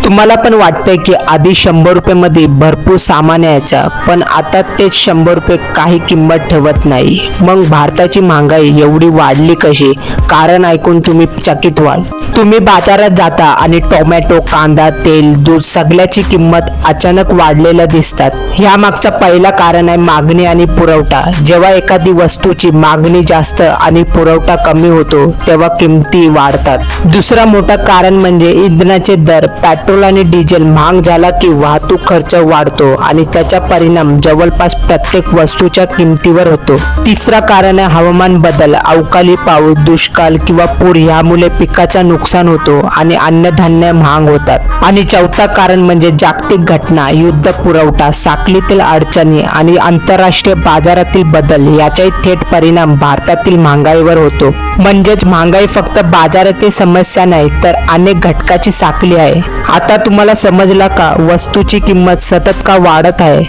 तुम्हाला पण वाटतंय की आधी 100 रुपयामध्ये भरपूर सामान यायचा, पण आता तेच 100 रुपये काही किंमत ठेवत नाही. मग भारताची महागाई एवढी वाढली कशी? कारण ऐकून तुम्ही चकित व्हाल. तुम्ही बाजारात जाता आणि टोमॅटो, कांदा, तेल, दूध सगळ्याची किंमत अचानक वाढलेल्या दिसतात. ह्यामागचं पहिलं कारण आहे मागणी आणि पुरवठा. जेव्हा एखादी वस्तूची मागणी जास्त आणि पुरवठा कमी होतो तेव्हा किमती वाढतात. दुसरा मोठा कारण म्हणजे इंधनाचे दर. पेट्रोल आणि डिझेल महाग झाला की वाहतूक खर्च वाढतो आणि त्याचा परिणाम जवळपास प्रत्येक वस्तूच्या किमतीवर होतो. तिसरा कारण आहे हवामान बदल. अवकाळी पाऊस, दुष्काळ किंवा पूर यामुळे पिकाचा नुकसान होतो आणि अन्नधान्य महाग होतात. आणि चौथा कारण म्हणजे जागतिक घटना, युद्ध, पुरवठा साखळीतील अडचणी आणि आंतरराष्ट्रीय बाजारातील बदल याचाही थेट परिणाम भारतातील महागाईवर होतो. म्हणजेच महागाई फक्त बाजारातील समस्या नाही तर अनेक घटकाची साखळी आहे. आता तुम्हाला समजला का वस्तूची किंमत सतत का वाढत आहे?